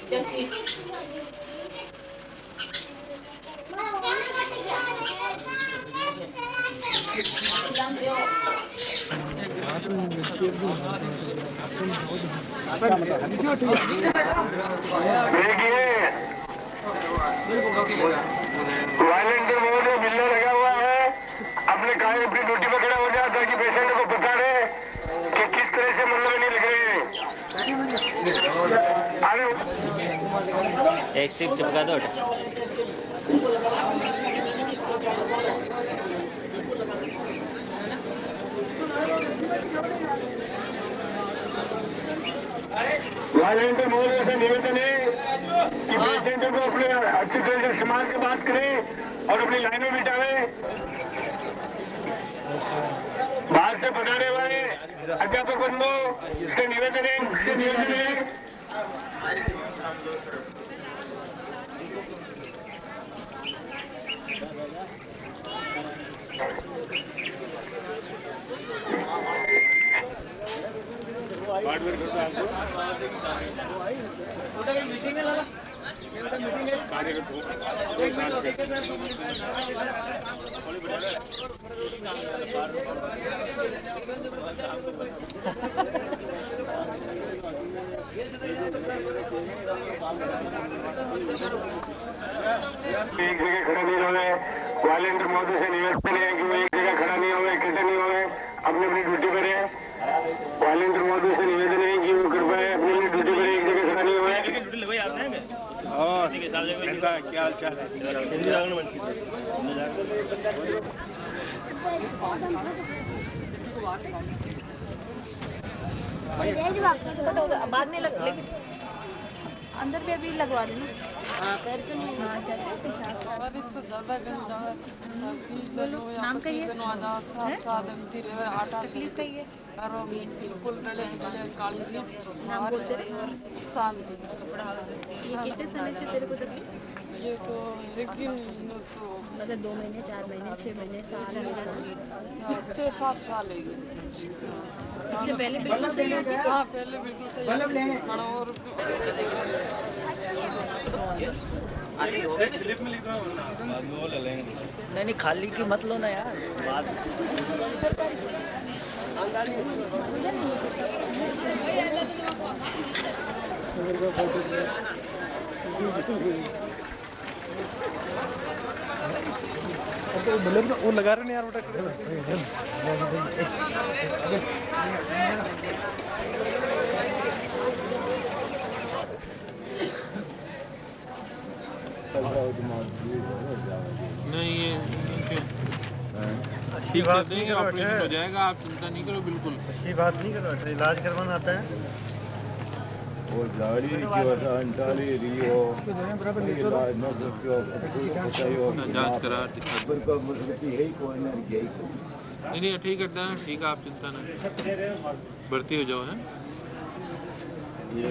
Volunteer महोदय बिल्ला लगा हुआ है, अपने काम अपनी ड्यूटी पे खड़ा हो जाए ताकि पेशेंट को पता रहे कि किस तरह से मतलब नहीं लग रहे हैं। एक स्टिक चिपका दो। वॉलंटियर महोदय से निवेदन है कि पेशेंटों को अपने अच्छी तरह से इस्तेमाल के बात करें और अपनी लाइन में बिठावे। बाहर से पधारे वाले अध्यापक बंधु इससे निवेदन है मीटिंग है एक जगह खड़ा नहीं होवे। वॉलंटियर महोदय से निवेदन है कि वो एक जगह खड़ा नहीं होवे, इकट्ठे नहीं होवे, अपनी अपनी ड्यूटी पर है। वॉलंटियर महोदय से निवेदन है कि वो कृपया अपनी अपनी ड्यूटी पर एक जगह खड़ा नहीं होवे। क्या हाल चाल है? बाद में अंदर भी अभी लगवा देना। पैर तो नहीं नाम का ये तकलीफ का ये नाम बोलते रहे। ये कितने समय से तेरे को तकलीफ? ये तो एक दिन तो मतलब 2 महीने, 4 महीने, 6 महीने, साल? 6-7 साल है। इससे पहले बिल्कुल सही है? हाँ, पहले बिल्कुल सही है। और नहीं खाली की मत लो ना यार, बाद वो लगा रहे हैं यार, नहीं ये अच्छी बात नहीं, ऑपरेशन हो जाएगा, आप चिंता नहीं करो। बिल्कुल अच्छी बात नहीं करो, इलाज करवाना आता है। और गाड़ी की वजह अंटाली रियो इलाज न करके बताइयो जांच करा पर का मसलती है कोई ना यही नहीं ठीक करता है। ठीक है, आप चिंता ना, भर्ती हो जाओ। है ये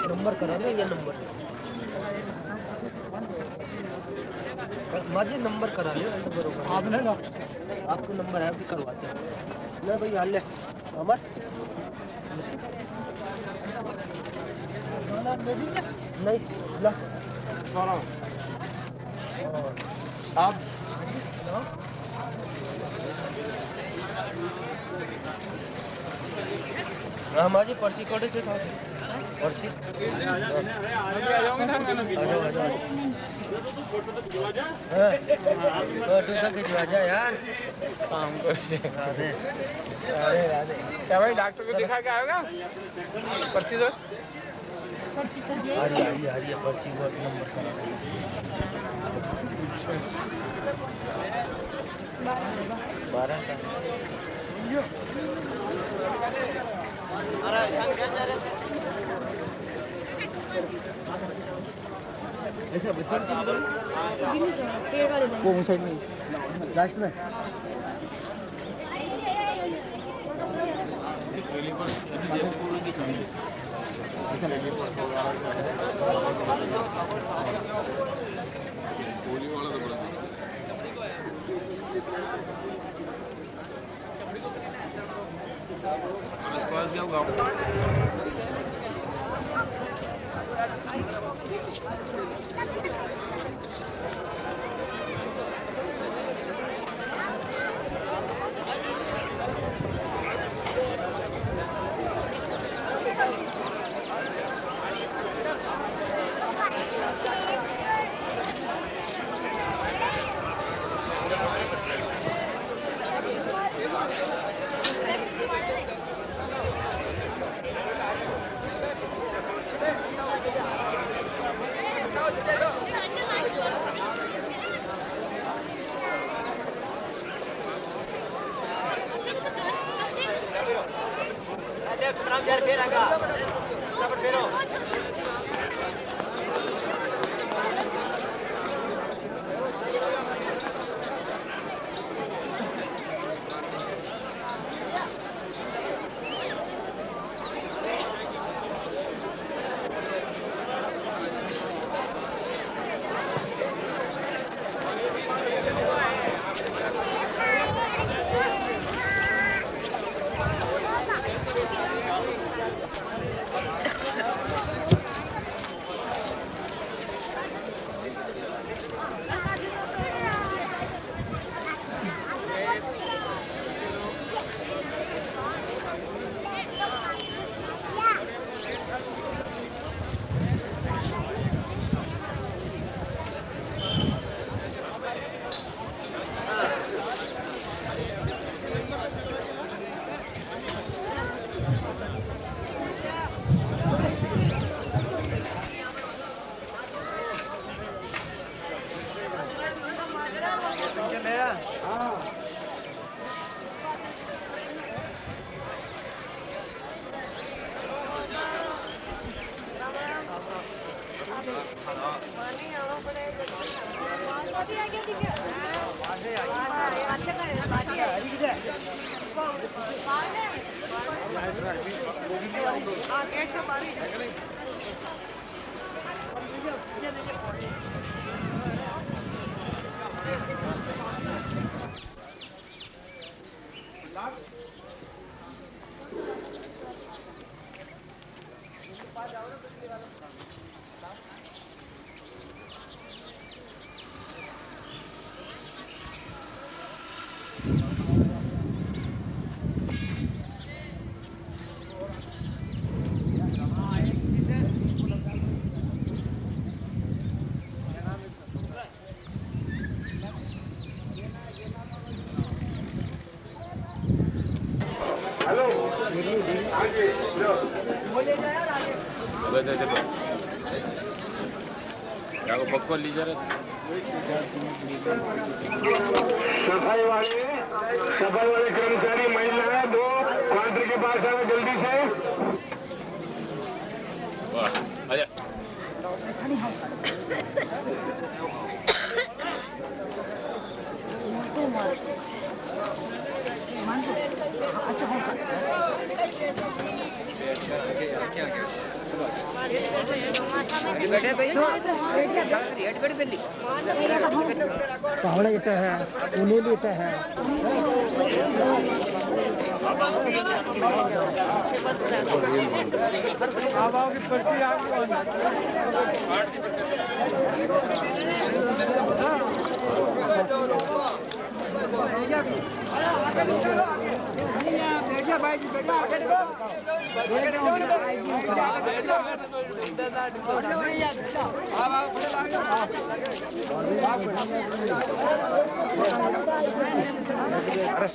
नंबर करा लो, ये नंबर माजी नंबर करा लो बरोबर। आपने ना आपको नंबर है, अभी करवाते हैं ना भाई। हाल ले अमर नहीं ला आप हमारी पर्ची कोडे से था पर्ची खिंचवा जा यार, काम को क्या भाई डॉक्टर को दिखा के आएगा। पर्ची दो, आ रही है पर्ची को नंबर करा 12 का। ऐसा बच्चों को साइड में लास्ट में पक्को लीजिए सफाई वाले कर्मचारी महिला 2 काउंटर के पास आए जल्दी से। पहाड़ा इटा है, उन्हें इटा है। आवाओं की पर्ची आ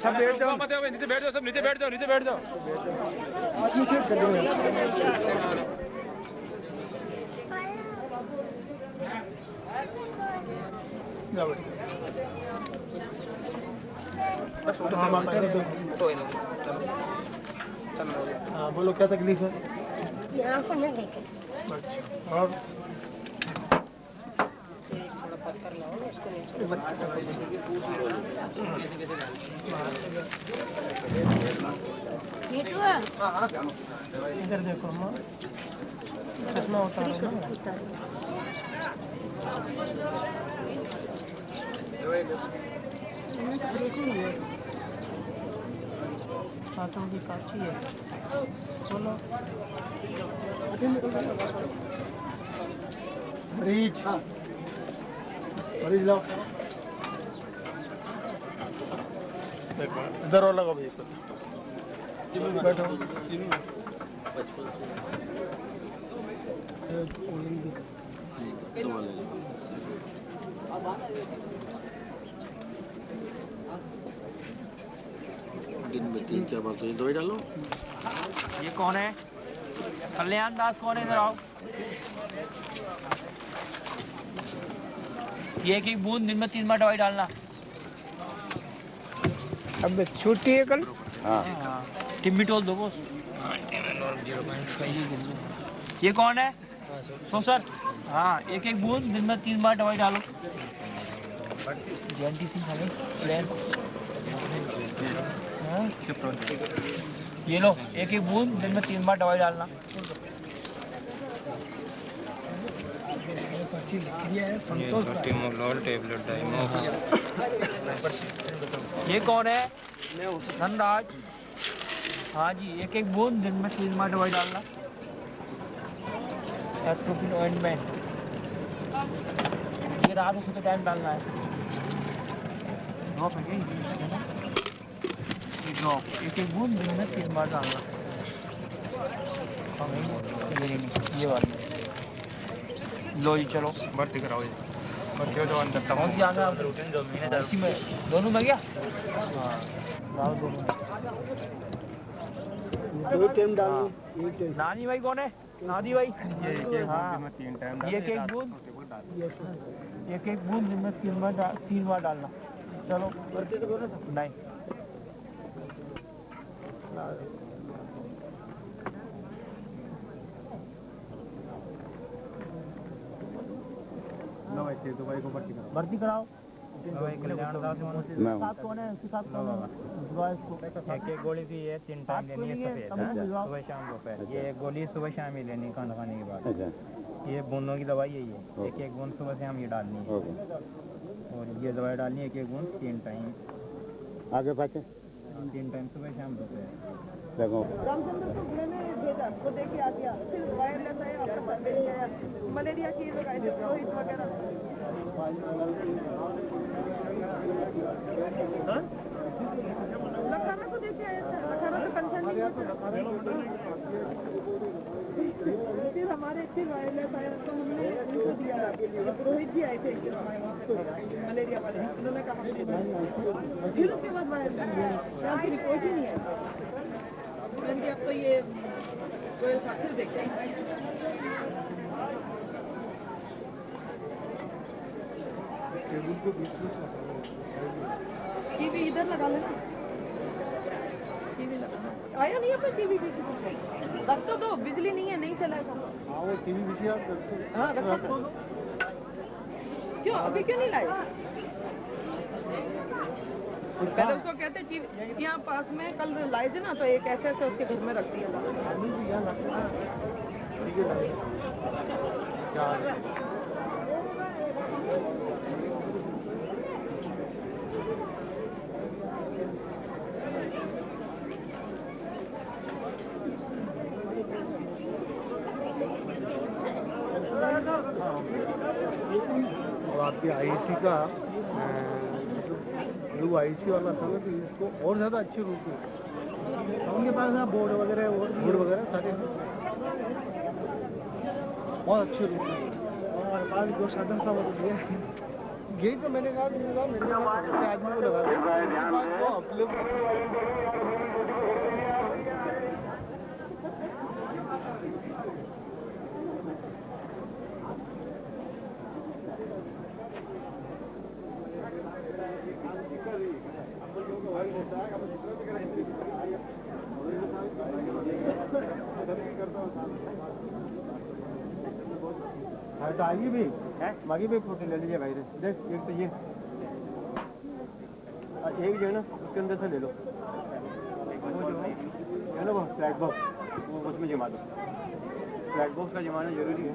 सब बैठ जाओ, नीचे बैठ जाओ, सब नीचे बैठ जाओ, नीचे बैठ जाओ। हाँ बोलो क्या तकलीफ है? यहाँ को नहीं देखे। अच्छा और पत्थर लाओ ना इसको मीठू है इधर देखो अम्मा चश्मा उतारो ना हाथों की काची है बोलो मरीज मरीज लाओ इधर और लगाओ भाई बैठो दिन में 3-4 बार तो ये दवाई डालो। ये कौन है? कल्याण दास कौन है? इधर आओ। ये एक बूंद दिन में 3 बार दवाई डालना। अब छुट्टी है कल टिम्बिटोल दो बॉस। ये कौन है? सर हाँ एक बूंद दिन में 3 बार दवाई डालो। जयंती सिंह हमें प्लेन ये लो एक बूंद दिन में 3 बार दवाई डालना। संतोष ये कौन है? धनराज। हाँ जी एक बूंद दिन में 3 बार दवाई डालना। एट्रोपिन ऑइंटमेंट ये रात को टाइम डालना है। ड्रॉप है क्या? ड्रॉप एक बूंद दिन में 3 बार डालना। ये वाली लो जी चलो भर्ती कराओ ये भर्ती हो तो अंदर तक कौन सी आ गया? इसी में दोनों में क्या? हाँ डालो दोनों में। दो टाइम डालो नानी भाई कौन है? नानी भाई ये हाँ में 3 टाइम ये एक बूंद दिन में 3 बार डालना। चलो नहीं दवाई को भर्ती कराओ। कल्याण दास साथ कौन है? उसके साथ कौन है? एक गोली भी है 3 टाइम लेनी है सफेद सुबह शाम दोपहर। ये एक गोली सुबह शाम ही लेनी खाना खाने के बाद। ये बूंदों की दवाई है ये एक बूंद सुबह शाम ये डालनी है और ये दवाई डालनी है एक बूंद 3 टाइम आगे पाछे 3 टाइम सुबह शाम दोपहर। रामचंद्र को मैंने भेजा वो देखे आ गया फिर वायरलेस आया आपके पास भेज आया मलेरिया की लगाई थी रोहित वगैरह लखाना को देखे आया था लखाना तो कंसर्न नहीं हुआ फिर हमारे फिर वायरलेस आया तो हमने उनको दिया रोहित जी आए थे हमारे वहाँ मलेरिया वाले उन्होंने कहा फिर उसके बाद वायरलेस यहाँ की रिपोर्ट ही नहीं है मैंने अब तो ये कोई फिर देखते हैं टीवी इधर लगा लेना टीवी लगा आया नहीं अपना टीवी भी रख तो दो बिजली नहीं है नहीं चलाएगा हाँ वो टीवी भी हाँ रख तो दो क्यों अभी क्यों नहीं लाए पहले उसको कहते टीवी यहाँ पास में कल लाए थे ना तो एक ऐसे ऐसे उसके घर में रख दिया और आपकी आईसी का जो आईसी वाला था ना तो इसको और ज़्यादा अच्छे रूप में उनके पास ना बोर्ड वगैरह और बोर्ड वगैरह सारे बहुत अच्छे रूप में और हमारे पास जो साधन था वो तो दिया यही तो मैंने कहा मैंने आदमी को लगा तो आगे भी है बाकी भी प्रोटीन ले लीजिए भाई देख एक तो ये एक जो है ना उसके अंदर से ले लो वो जो है ना फ्लैट बॉक्स वो उसमें जमा दो, फ्लैट बॉक्स का जमाना जरूरी है।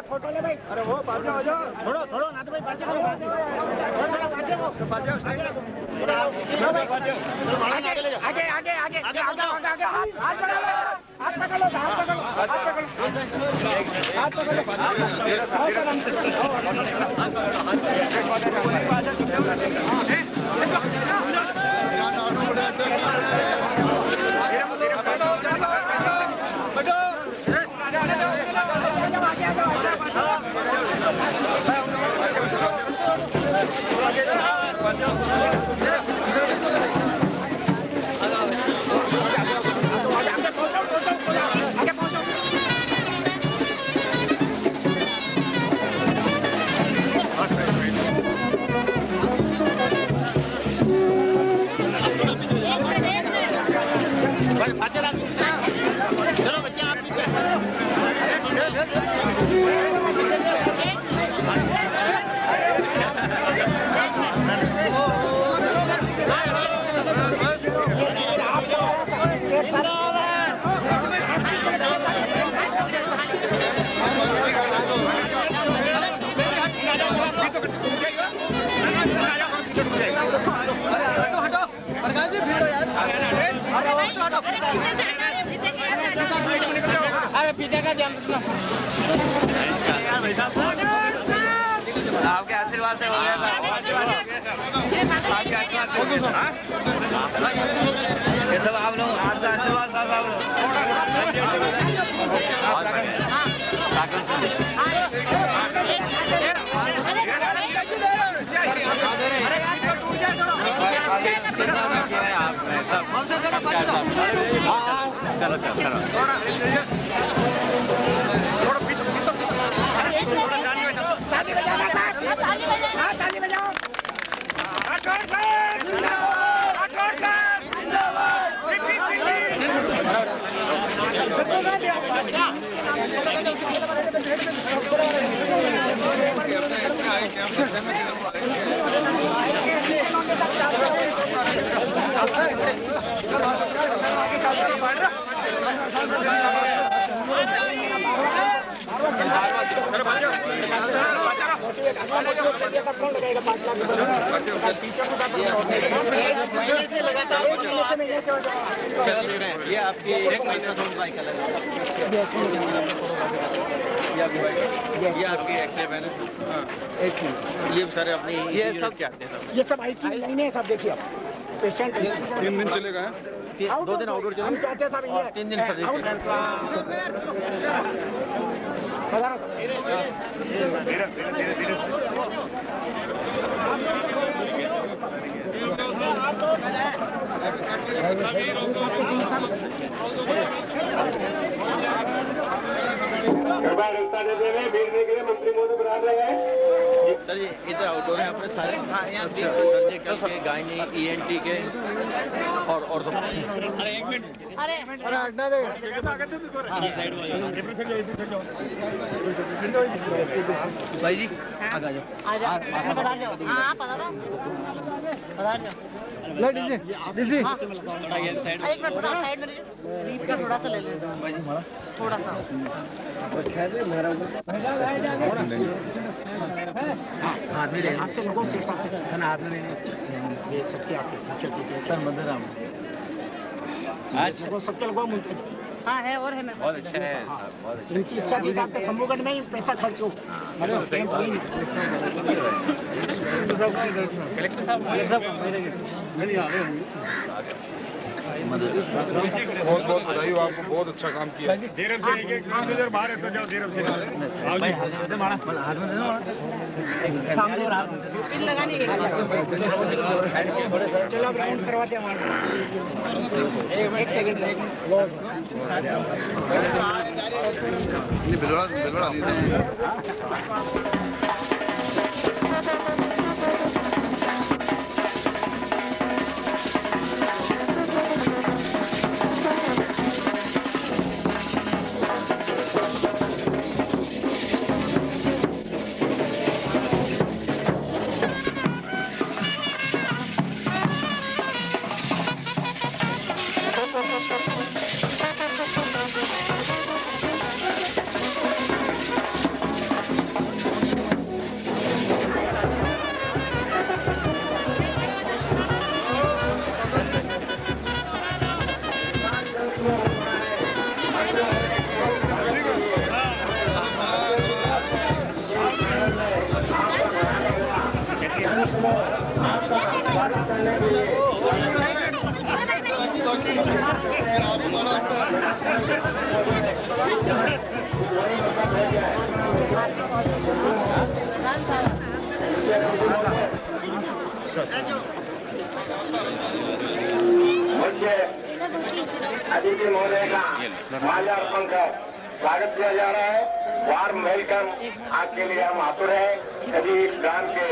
फोटो ले भाई। अरे वो पास हो जाओ, छोड़ो छोड़ो ना तो भाई पास करो, आगे आगे आगे आगे आगे हाथ पकड़ लो, हाथ पकड़ लो, हाथ पकड़ लो, हाथ पकड़ लो, अरे पीछे का ध्यान रखना। आपके आशीर्वाद से हो गया था। आपके आशीर्वाद से हो गया था। ये सब आप लोग आपका आशीर्वाद था आप लोग। चलो चलो चलो ताली बजाओ। ये आपकी 1 महीने से साइकिल है। ये आपकी एक्सरे मैंने ये सारे अपनी ये सब क्या ये सब IT लाइन है। सब देखिए आप पेशेंट 3 दिन चलेगा। 2 दिन आउटडोर चलेगा। हम चाहते हैं सब ये 3 दिन सर्विस। कृपया रास्ता दे देवे भेजने के लिए मंत्री महोदय बना रहे हैं। सर ये इधर आउटडोर है अपने सारे सर्जिकल के गायनी ENT के और अरे हटना दे। भाई जी आ जाओ। पधार जाओ। हाँ पधार जाओ। ले डीजे डीजे। एक मिनट थोड़ा साइड में थोड़ा सा ले ले थोड़ा सा। आदमी ले आपसे लोगों से खाना आदमी लेने ये सबके आपके सर मंदिराम आज लोगों सबके लोगों मुंतज। हाँ है और है मेरे बहुत अच्छा है बहुत अच्छा। इनकी इच्छा थी आपके शंभूगढ़ में ही पैसा खर्च हो। कलेक्टर साहब नहीं आ रहे होंगे। बहुत बहुत बधाई हो, आपको बहुत अच्छा काम किया। धीरे से एक इधर बाहर है तो जाओ धीरे से। आओ जी सामने पिन लगाने के चलो अब राउंड करवाते हैं हमारे। एक सेकंड बिलवा अतिथि महोदय का माल्यार्पण कर स्वागत किया जा रहा है। वार्म वेलकम आपके लिए हम आतुर हैं। सभी ग्राम के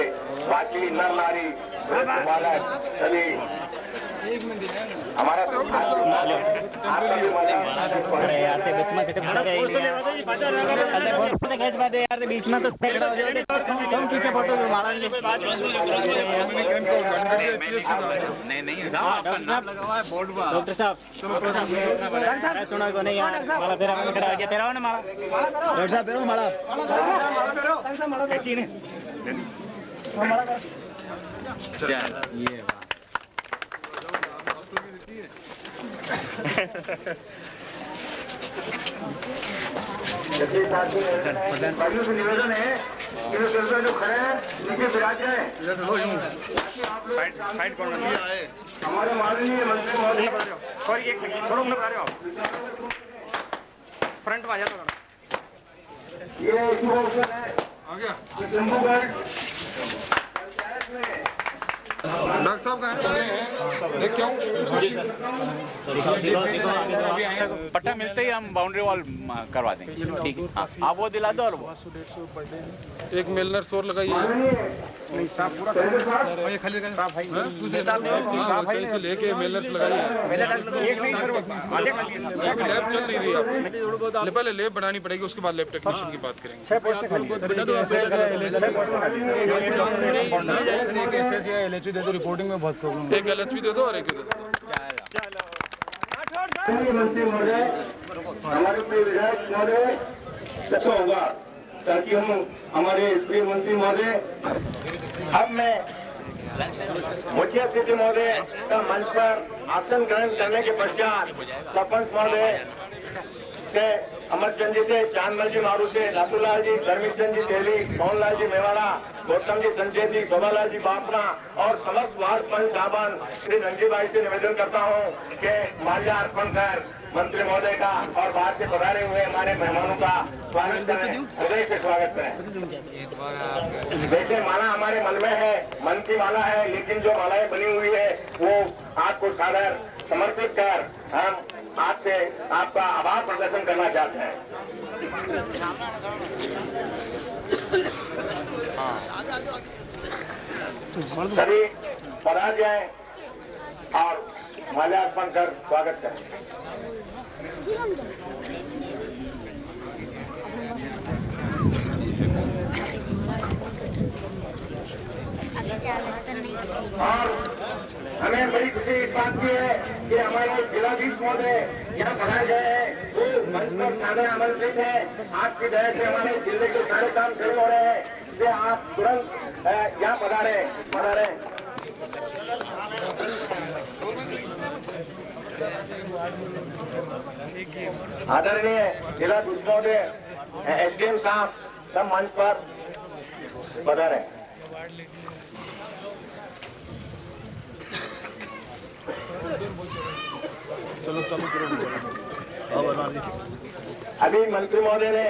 बाकी नर नारी बालक सभी हमारा बीच में तो नहीं डॉक्टर साहब सुना को नहीं यार माला तेरा मन खड़ा गया तेरा ना माला डॉक्टर साहब बेरो माला चीने ये निवेदन है कि जो खड़े हैं नीचे विराज जाए। हमारे माननीय मंत्री महोदय फ्रंट में आ जाता ये जम्मूगढ़ डॉक्टर साहब कहाँ क्यों पट्टा मिलते ही हम बाउंड्री वॉल करवा देंगे। ठीक है आप वो दिला दो और वो एक मेलनर शोर लगाइए से लेके मेलनर लगाइए। लैब चल नहीं रही है पहले लैब बनानी पड़ेगी उसके बाद लैब टेक्नीशियन की बात करेंगे। रिपोर्टिंग में बहुत प्रॉब्लम एक एलएचपी दे दो और एक दे दो। मंत्री महोदय हमारे विधायक महोदय अच्छा होगा ताकि हम हमारे प्रिय मंत्री महोदय अब मैं मुखिया अतिथि महोदय का मंच पर आसन ग्रहण करने के पश्चात सरपंच महोदय से अमरचंद जी से चांदमल जी मारू से लातूलाल जी धर्मीचंद जी तेली मोहनलाल जी मेवाड़ा गौतम जी संजय जी शोभालाल जी बापना और समस्त वार्ड पंच साहबान श्री रंजी भाई से निवेदन करता हूं कि माल्यार्पण कर मंत्री महोदय का और बाहर से पधारे हुए हमारे मेहमानों का स्वागत करें, हृदय से स्वागत करें। देखिए माला हमारे मन में है, मन की माला है, लेकिन जो मालाएं बनी हुई है वो आपको सादर समर्पित कर हम आपसे आपका आभार प्रदर्शन करना चाहते हैं। सभी पधार जाए और माल्यार्पण कर स्वागत करें। और हमें बड़ी खुशी इस बात की है कि हमारे जिलाधीश महोदय यहाँ पधार गए हैं, वो मंच पर सामने आमंत्रित है। आपकी दया से हमारे जिले के सारे काम शुरू हो रहे हैं, इसलिए आप तुरंत यहाँ पधारे। आदरणीय जिलाधीश महोदय एसडीएम साहब सब मंच पर पधारे। अभी मंत्री महोदय ने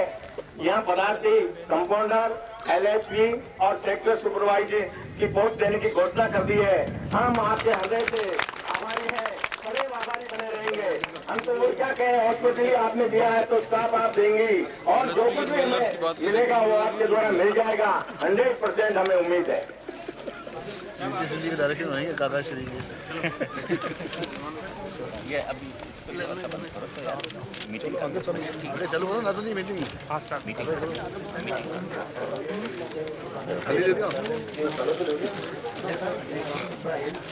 यहाँ पदार्थी कंपाउंडर एलएचपी और सेक्टर सुपरवाइजर की पोस्ट देने की घोषणा कर दी है। हम आपके हृदय से आभारी हैं, सदैव आभारी बने रहेंगे। हम तो वो क्या कहें, हॉस्पिटल आपने दिया है तो स्टाफ आप देंगी और जो कुछ भी हमें मिलेगा वो आपके द्वारा मिल जाएगा। 100% हमें उम्मीद है। डायरेक्शन रहेंगे काका श्री ये अभी मीटिंग आगे चलो ना तो नहीं मीटिंग मीटिंग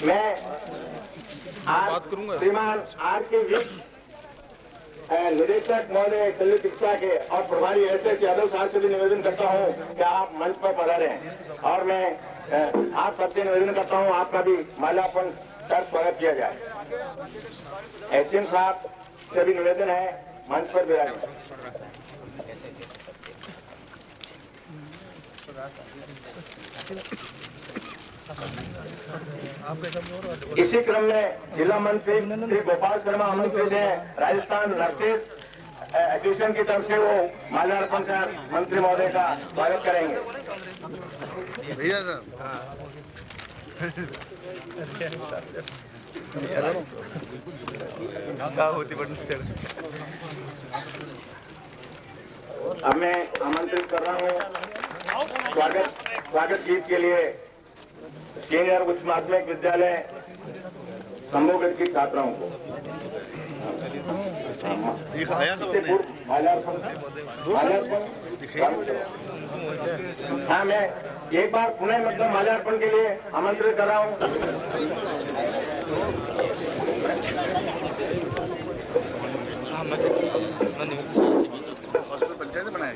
मैं बात करूंगा श्रीमान आर के विक निदेशक महोदय शल्य चिकित्सा के और प्रभारी एसएस यादव साहब से भी निवेदन करता हूं कि आप मंच पर पधारे और मैं आप सबसे निवेदन करता हूं आपका भी माल्यार्पण कर स्वागत किया जाए। एसडीएम साहब से भी निवेदन है मंच पर विराजें। इसी क्रम में जिला मंत्री श्री गोपाल शर्मा आमंत्रित हैं। राजस्थान नर्सेज एसोसिएशन की तरफ से वो माल्यार्पण कर मंत्री महोदय का स्वागत करेंगे। भैया अब मैं आमंत्रित कर रहा हूँ स्वागत गीत के लिए सीनियर उच्च माध्यमिक विद्यालय संभोगत की छात्राओं को हाँ, मैं एक बार पुनः मतलब माल्यार्पण के लिए आमंत्रित कर रहा हूँ। पंचायत बनाया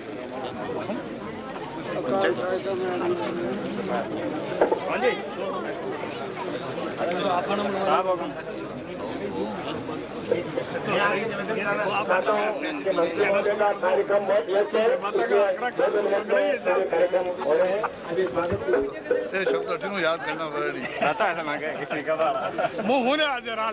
कार्यक्रम बहुत व्यस्त है, कार्यक्रम हो रहे हैं। शब्द अर्जुन याद करना पड़ा नहीं आता है ना किसी का मुंह होने आ जरा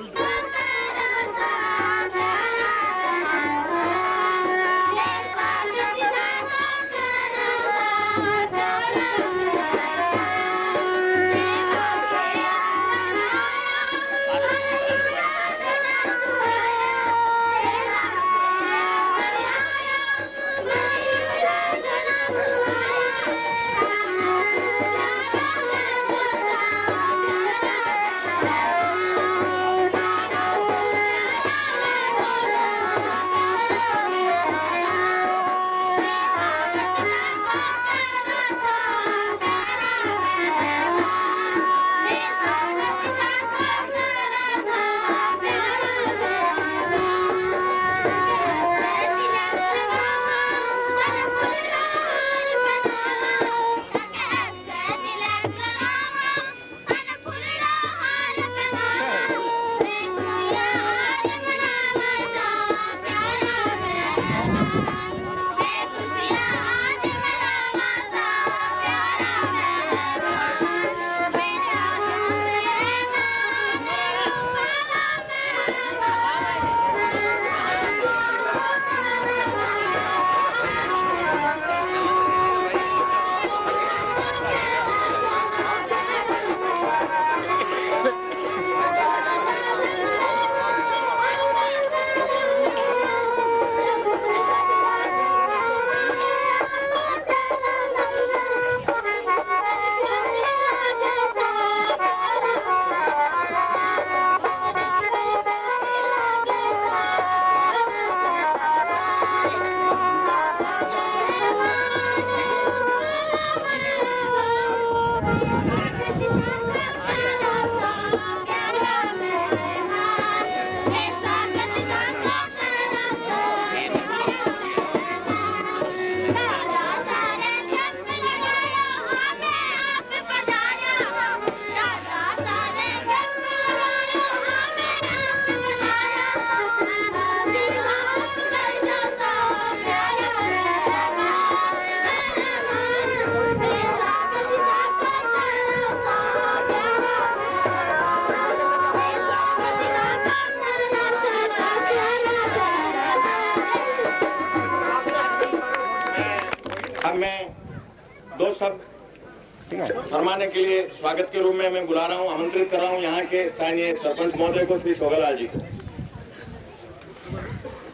फरमाने के लिए स्वागत के रूप में मैं बुला रहा हूं, आमंत्रित कर रहा हूं यहाँ के स्थानीय सरपंच महोदय को, श्री छोगालाल जी को।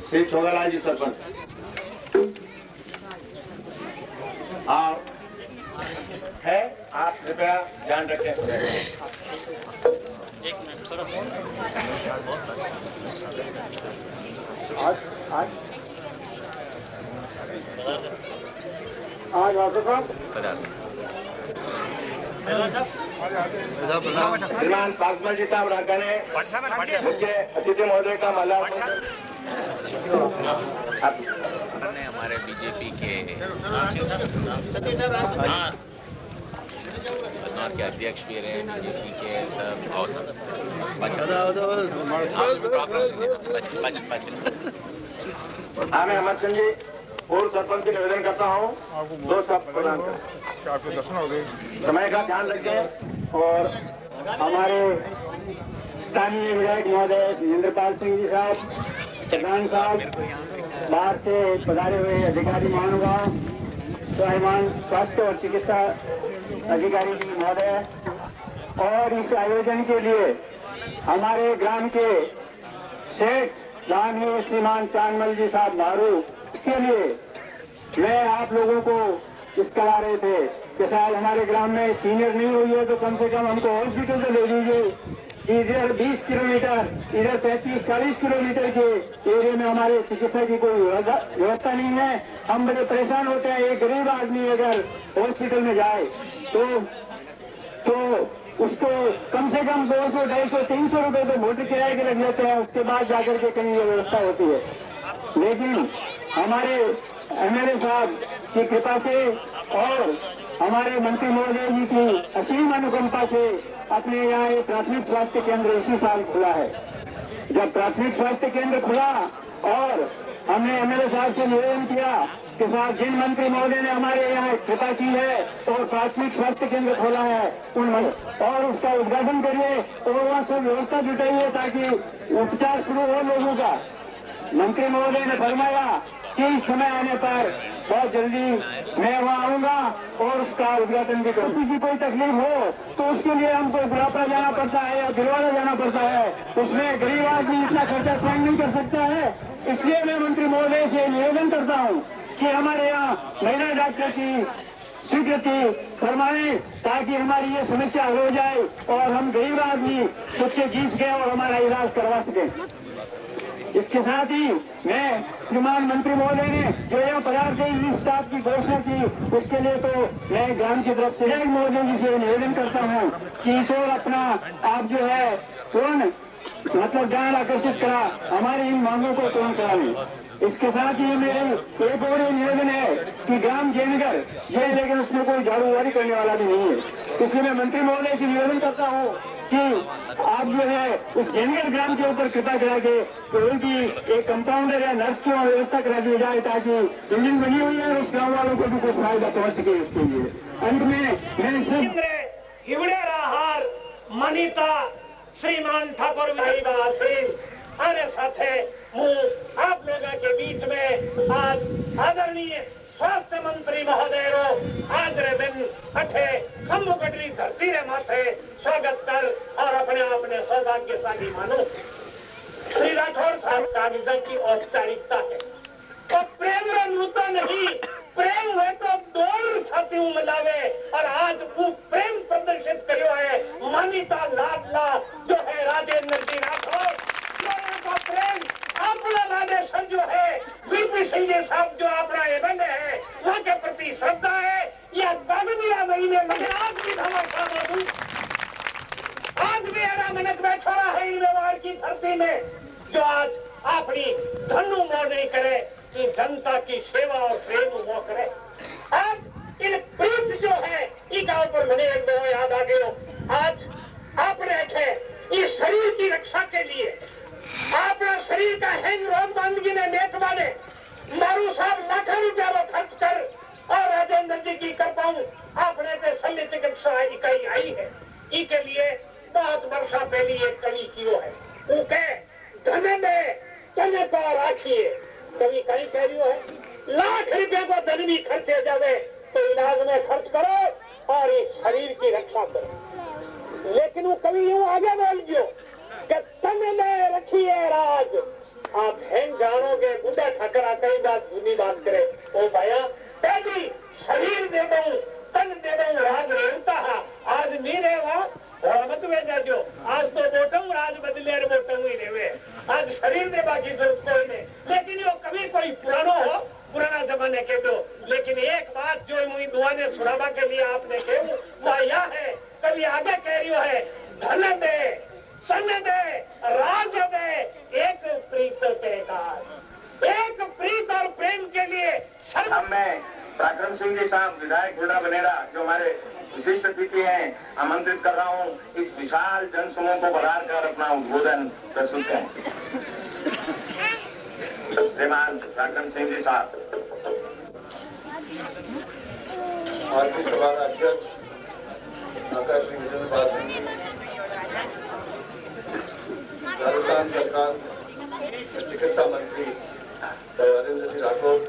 श्री छोगालाल जी सरपंच आप है, आप कृपया ध्यान रखें। आज श्रीमान पासवान जी साहब राका ने मुख्य अतिथि महोदय का माल्यार्पण हमारे बीजेपी के बदनौर के अध्यक्ष भी रहे, बीजेपी के सब और मैं अमर सिंह जी पूर्व सरपंच से निवेदन करता हूँ, दो शब्द प्रदान करें। आपके दर्शन हो गए। समय का ध्यान रखें और हमारे स्थानीय विधायक महोदय इंद्रपाल सिंह जी साहब, प्रधान साहब, बाहर से पधारे हुए अधिकारी महानुभाव, स्वाभिमान स्वास्थ्य और चिकित्सा अधिकारी जी महोदय, और इस आयोजन के लिए हमारे ग्राम के सेठ दानवीर श्रीमान चांदमल जी साहब मारू, इसके लिए मैं आप लोगों को इस करा रहे थे कि शायद हमारे ग्राम में सीनियर नहीं हुई है तो कम से कम हमको हॉस्पिटल से ले लीजिए, इधर 20 किलोमीटर, इधर 35-40 किलोमीटर के एरिया में हमारे चिकित्सा की कोई व्यवस्था नहीं है। हम बड़े परेशान होते हैं। एक गरीब आदमी अगर हॉस्पिटल में जाए तो उसको कम से कम 200, 250, 300 रुपए तो मोटर किराए के लग जाते हैं। उसके बाद जाकर के कहीं ये व्यवस्था होती है। लेकिन हमारे एमएलए साहब की कृपा से और हमारे मंत्री महोदय जी की असीम अनुकंपा से अपने यहाँ एक प्राथमिक स्वास्थ्य केंद्र इसी साल खुला है। जब प्राथमिक स्वास्थ्य केंद्र खुला और हमने एमएलए साहब से निवेदन किया कि साहब जिन मंत्री महोदय ने हमारे यहाँ कृपा की है और प्राथमिक स्वास्थ्य केंद्र खोला है और उसका उद्घाटन करिए और वहाँ सब व्यवस्था जुटाइए ताकि उपचार शुरू हो लोगों का। मंत्री महोदय ने फरमाया कि इस समय आने पर बहुत जल्दी मैं वहाँ आऊंगा और उसका उद्घाटन भी करूँ। किसी की कोई तकलीफ हो तो उसके लिए हमको गुलापरा जाना पड़ता है या भिलवाड़ा जाना पड़ता है। उसमें गरीब आदमी इतना खर्चा स्वयं नहीं कर सकता है। इसलिए मैं मंत्री महोदय से निवेदन करता हूँ कि हमारे यहाँ महिला डॉक्टर की स्वीकृति फरमाएं ताकि हमारी ये समस्या हल हो जाए और हम गरीब आदमी सबसे जीत गए और हमारा इलाज करवा सके। इसके साथ ही मैं श्रीमान मंत्री महोदय ने जो यहाँ पदार्थ से इस स्टाफ की घोषणा की उसके लिए तो मैं ग्राम की तरफ से महोदय जी से निवेदन करता हूँ कि इस और अपना आप जो है पूर्ण मतलब ध्यान आकर्षित करा हमारी इन मांगों को पूर्ण करा लें। इसके साथ ही मेरे एक और निवेदन है कि ग्राम जयनगर ये लेकिन उसमें कोई झाड़ूवारी करने वाला भी नहीं है। इसलिए मैं मंत्री महोदय से निवेदन करता हूँ कि आप जो है उस जयनगर ग्राम के ऊपर कृपा करा के उनकी एक कंपाउंडर या नर्स की व्यवस्था करा दी जाए ताकि बिल्डिंग बनी हुई है उस गाँव वालों को भी कुछ फायदा पहुँच सके। इसके लिए अंत में मैं मनीता श्रीमान ठाकुर आने साथ आप लोगों के बीच में आज आदरणीय स्वास्थ्य मंत्री महोदय आज रे दिन अठे सम्मुखड़ी धरती रे माथे स्वागत कर और अपने अपने सौभाग्यशाली मानो। श्री राठौर साहब कागज की औपचारिकता है तो प्रेम नूतन नहीं प्रेम हुए तो दौड़ छाती मिलावे और आज वो प्रेम प्रदर्शित करो है मानिता लाडला जो है राजेंद्र जी राठौर का प्रेम अपना राजेश्वर जो है बीपी सिंह जी साहब जो अपना एवं है वहाँ के प्रति श्रद्धा है या कागजिया महीने में आज भी धमाका आज भी आधा मिनट में छोड़ा है इन व्यवहार की धरती में जो आज अपनी धनु मोड़ नहीं करे कि जनता की सेवा और प्रेम वो करे। आज इन प्रीत जो है इनका ऊपर मैंने एक दो याद आ गए आज आपने इस शरीर की रक्षा के लिए अपना शरीर का हैंग रोज बांधगी ने नेक वाले मारू साहब लाखों रुपया वो खर्च कर और राजेंद्र जी की कृपा आपने से शल्य चिकित्सा इकाई आई है इसके लिए बहुत वर्षा पहले एक कवि की है उनके धन में तने को राखिए कभी कहीं कह रही है लाख रुपए को धन भी खर्चे जावे तो इलाज में खर्च करो और इस शरीर की रक्षा करो। लेकिन वो कभी यूं आगे बोल दियो कि तन में रखिए राज आप हैं जानोगे बुढ़ा ठकरा कई बात सुनी बात करे ओ भैया पहली शरीर दे दू तन दे दू राज रेवता आज नहीं रेवा और मत वे जाजो आज तो बोटम राज बदले बोटम ही रेवे आज शरीर दे बाकी जरूरत कोई नहीं लेकिन वो कभी कोई पुराना हो पुराना जमाने के दो लेकिन एक बात जो मुझे दुआ ने सुनावा के लिए आपने कही वो यह है कभी आगे कह रही है धन दे सन दे राज दे एक प्रीत के काज एक प्रीत और प्रेम के लिए मैं पराक्रम सिंह जी साहब विधायक हुडा बनेरा जो हमारे विशिष्ट अतिथि हैं आमंत्रित कर रहा हूँ इस विशाल जनसमूह को बढ़ाकर कर अपना उद्बोधन प्रस्तुत करें। श्रीमान पराक्रम सिंह जी साहब। भारतीय सभा अध्यक्ष आकाश विजेंद्र सिंह जी राजस्थान सरकार चिकित्सा मंत्री राजेंद्र जी राठौर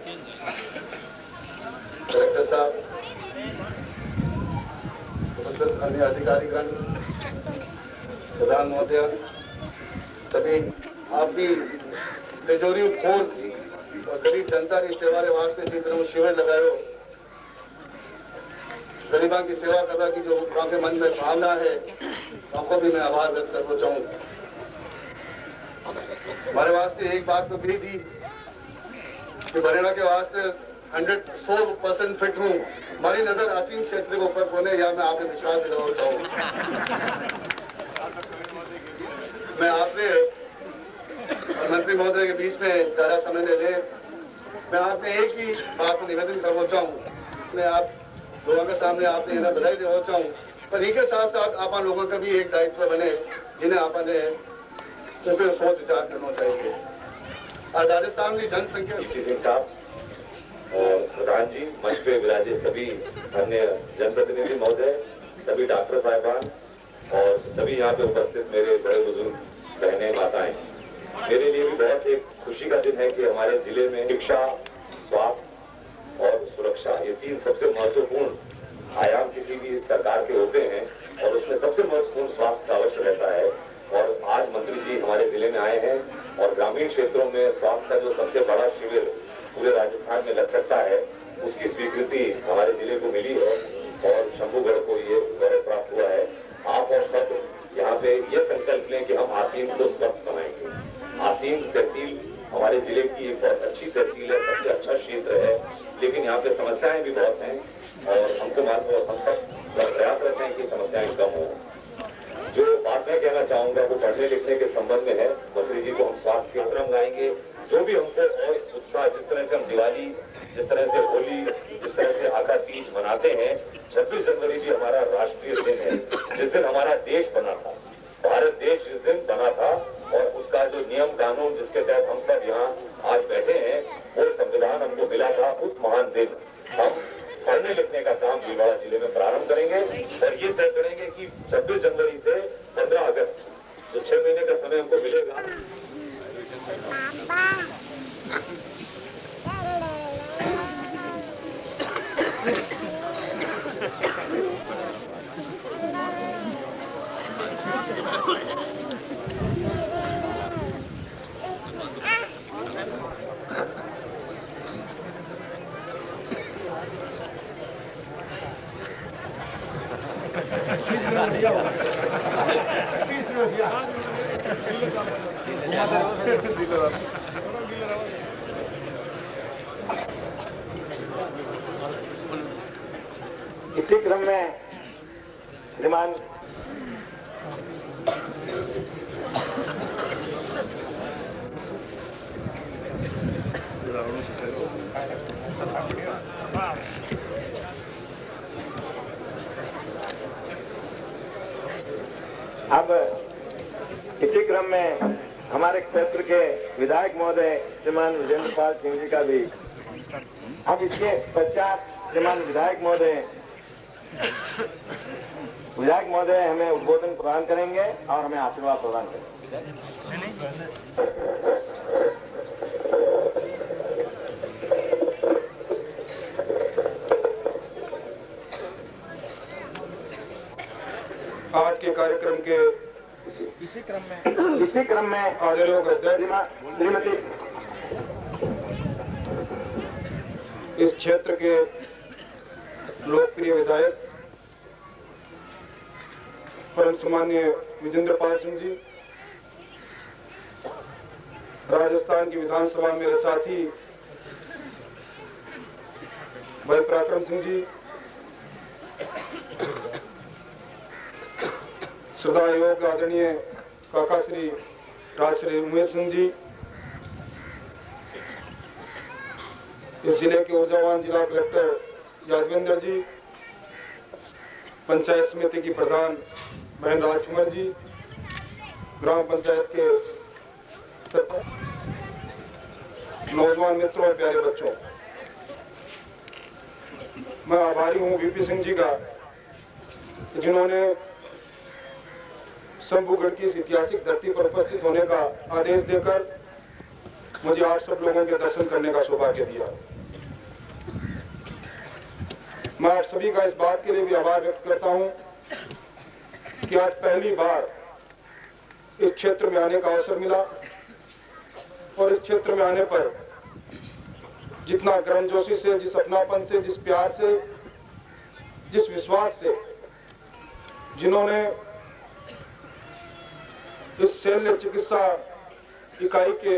कलेक्टर साहब अन्य अधिकारीगण प्रधान महोदय सभी आपकी तिजोरी खोल और गरीब जनता की सेवा वास्ते जिस तरह शिविर लगायो गरीबों की सेवा करने की जो उनके मन में भावना है, उनको भी मैं आभार व्यक्त करना चाहूँगा। हमारे वास्ते एक बात तो कही थी कि बरेला के वास्ते 100% फिट हूँ। हमारी नजर आसीम क्षेत्र के ऊपर होने या मैं आपने विश्वास दिलाना चाहूँ। मैं आपने मंत्री महोदय के बीच में ज़्यादा समय ले ले, मैं आपने एक ही बात को निवेदन करना चाहूँ। मैं आप लोगों के सामने आपने इन्हें बधाई देना चाहूँ, पर इनके साथ साथ आप लोगों का भी एक दायित्व बने जिन्हें आपने सोच विचार करना चाहिए। आज राजस्थान की जनसंख्या सिंह साहब और प्रधान जी, मंच पे विराजे सभी अन्य जनप्रतिनिधि महोदय, सभी डॉक्टर साहिबान और सभी यहाँ पे उपस्थित मेरे बड़े बुजुर्ग बहनें माताएं, मेरे लिए भी बहुत एक खुशी का दिन है कि हमारे जिले में शिक्षा, स्वास्थ्य और सुरक्षा, ये तीन सबसे महत्वपूर्ण आयाम किसी भी सरकार के होते हैं और उसमें सबसे महत्वपूर्ण स्वास्थ्य का अवश्य रहता है। और आज मंत्री जी हमारे जिले में आए हैं और ग्रामीण क्षेत्रों में स्वास्थ्य का जो सबसे बड़ा शिविर पूरे राजस्थान में लग सकता है, उसकी स्वीकृति हमारे जिले को मिली है और शंभूगढ़ को ये गौरव प्राप्त हुआ है। आप और सब यहाँ पे ये संकल्प लें कि हम आसीम को स्वस्थ बनाएंगे। आसीम तहसील हमारे जिले की एक बहुत अच्छी तहसील है, सबसे अच्छा क्षेत्र है, लेकिन यहाँ पे समस्याएं भी बहुत हैं और हमको हम सब प्रयास रहते हैं कि समस्याएं कम हो। जो बात मैं कहना चाहूंगा वो पढ़ने लिखने के संबंध में है। मंत्री जी को हम स्वास्थ्य के क्रम लाएंगे, जो भी हमको और उत्साह, जिस तरह से हम दिवाली, जिस तरह से होली, जिस तरह से आका तीज मनाते हैं, 26 जनवरी भी हमारा राष्ट्रीय दिन है, जिस दिन हमारा देश बना था, भारत देश जिस दिन बना था और उसका जो नियम कानून जिसके तहत हम सब यहाँ आज बैठे हैं, वो संविधान हमको मिला था, उस महान दिन हम पढ़ने लिखने का काम भीलवाड़ा जिले में प्रारंभ करेंगे और ये तय करेंगे कि 26 जनवरी से 15 अगस्त जो 6 महीने का समय हमको मिलेगा, इसी क्रम में श्रीमान अब इसी क्रम में हमारे क्षेत्र के विधायक महोदय श्रीमान विजेंद्र पाल सिंह जी का भी, अब इसके पश्चात श्रीमान विधायक महोदय हमें उद्बोधन प्रदान करेंगे और हमें आशीर्वाद प्रदान करेंगे। आज के कार्यक्रम के इसी क्रम में श्रीमती इस क्षेत्र के लोकप्रिय विधायक परम सम्माननीय विजेंद्र पाल सिंह जी, राजस्थान की विधानसभा मेरे साथी भाई पराक्रम सिंह जी, श्रद्धा योग आदरणीय काका श्री राजश्री उमेश सिंह जी, इस जिले के ऊर्जावान जिला कलेक्टर यादवेंद्र जी, पंचायत समिति की प्रधान बहन राजकुमार जी, ग्राम पंचायत के नौजवान मित्रों और प्यारे बच्चों, मैं आभारी हूं वीपी सिंह जी का जिन्होंने शंभूगढ़ की इस ऐतिहासिक धरती पर उपस्थित होने का आदेश देकर मुझे आज सब लोगों के दर्शन करने का सौभाग्य दिया। मैं आप सभी का इस बात के लिए भी आभार व्यक्त करता हूं कि आज पहली बार इस क्षेत्र में आने का अवसर मिला और इस क्षेत्र में आने पर जितना गर्मजोशी से, जिस अपनापन से, जिस प्यार से जिस विश्वास से जिन्होंने इस शल्य चिकित्सा इकाई के